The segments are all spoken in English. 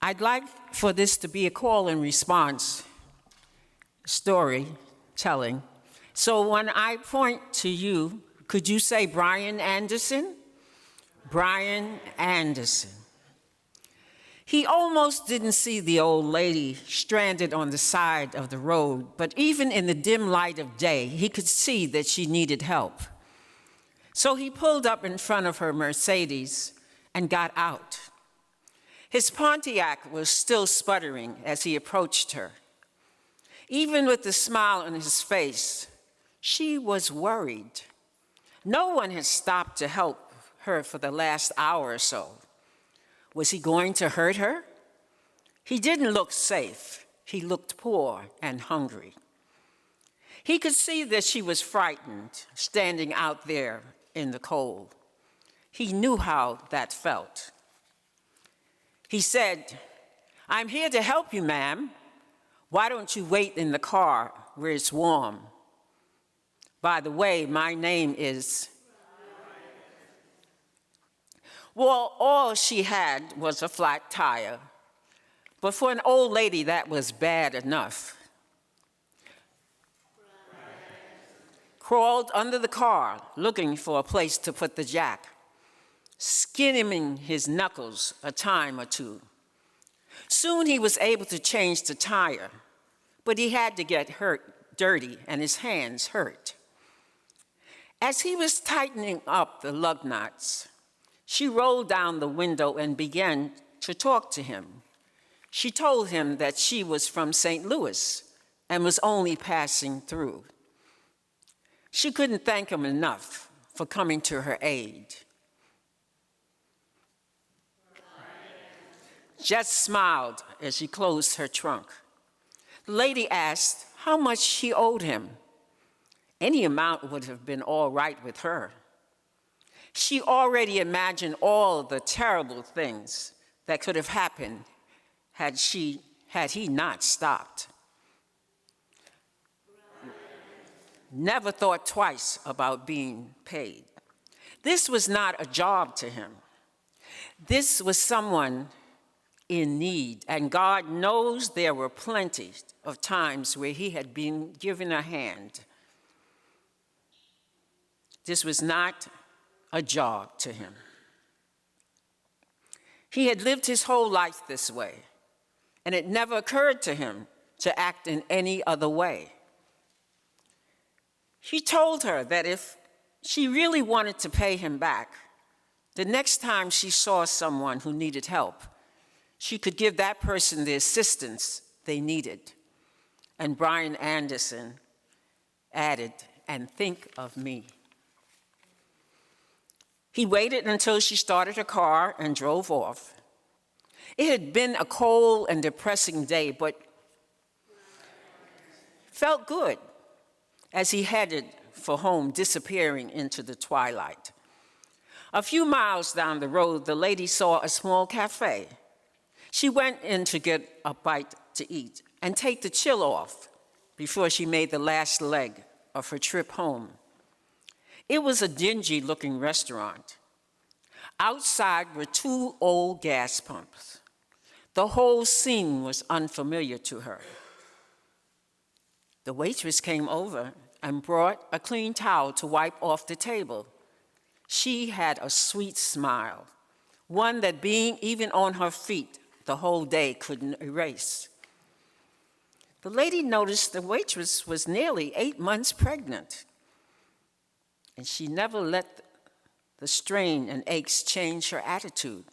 I'd like for this to be a call and response storytelling. So when I point to you, could you say Brian Anderson? Brian Anderson. He almost didn't see the old lady stranded on the side of the road, but even in the dim light of day, he could see that she needed help. So he pulled up in front of her Mercedes and got out. His Pontiac was still sputtering as he approached her. Even with the smile on his face, she was worried. No one had stopped to help her for the last hour or so. Was he going to hurt her? He didn't look safe. He looked poor and hungry. He could see that she was frightened, standing out there in the cold. He knew how that felt. He said, "I'm here to help you, ma'am. Why don't you wait in the car where it's warm? By the way, my name is..." Well, all she had was a flat tire, but for an old lady, that was bad enough. Crawled under the car, looking for a place to put the jack, skimming his knuckles a time or two. Soon he was able to change the tire, but he had to get dirty, and his hands hurt. As he was tightening up the lug nuts, she rolled down the window and began to talk to him. She told him that she was from St. Louis and was only passing through. She couldn't thank him enough for coming to her aid. Just smiled as she closed her trunk. The lady asked how much she owed him. Any amount would have been all right with her. She already imagined all the terrible things that could have happened had he not stopped. Never thought twice about being paid. This was not a job to him. This was someone in need, and God knows there were plenty of times where he had been given a hand. This was not a job to him. He had lived his whole life this way, and it never occurred to him to act in any other way. He told her that if she really wanted to pay him back, the next time she saw someone who needed help, she could give that person the assistance they needed. And Brian Anderson added, "And think of me." He waited until she started her car and drove off. It had been a cold and depressing day, but felt good as he headed for home, disappearing into the twilight. A few miles down the road, the lady saw a small cafe. She went in to get a bite to eat and take the chill off before she made the last leg of her trip home. It was a dingy-looking restaurant. Outside were 2 old gas pumps. The whole scene was unfamiliar to her. The waitress came over and brought a clean towel to wipe off the table. She had a sweet smile, one that being even on her feet the whole day couldn't erase. The lady noticed the waitress was nearly 8 months pregnant, and she never let the strain and aches change her attitude.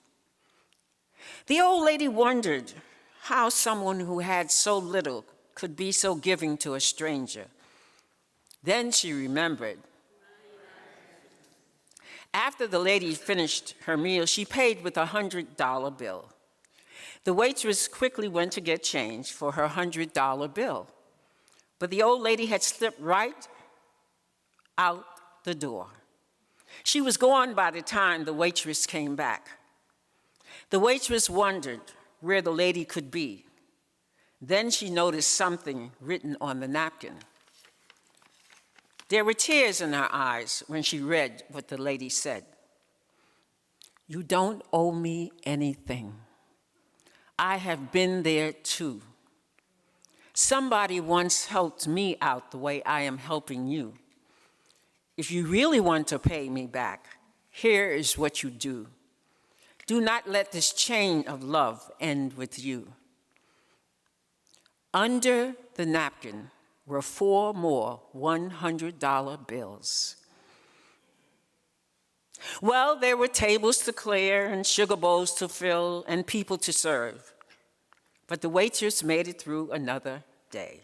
The old lady wondered how someone who had so little could be so giving to a stranger. Then she remembered. After the lady finished her meal, she paid with a $100 bill. The waitress quickly went to get change for her $100 bill, but the old lady had slipped right out the door. She was gone by the time the waitress came back. The waitress wondered where the lady could be. Then she noticed something written on the napkin. There were tears in her eyes when she read what the lady said. "You don't owe me anything. I have been there too. Somebody once helped me out the way I am helping you. If you really want to pay me back, here is what you do. Do not let this chain of love end with you. Under the napkin were 4 more $100 bills. Well, there were tables to clear and sugar bowls to fill and people to serve. But the waitress made it through another day.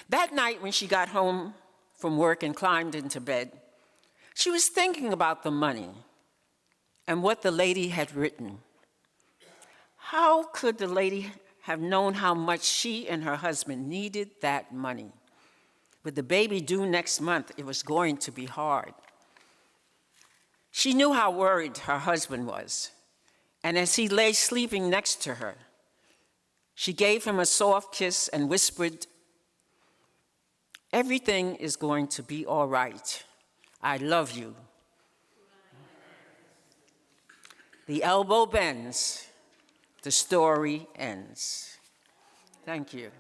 That night when she got home from work and climbed into bed, she was thinking about the money and what the lady had written. How could the lady have known how much she and her husband needed that money? With the baby due next month, it was going to be hard. She knew how worried her husband was, and as he lay sleeping next to her, she gave him a soft kiss and whispered, "Everything is going to be all right. I love you." The elbow bends, the story ends. Thank you.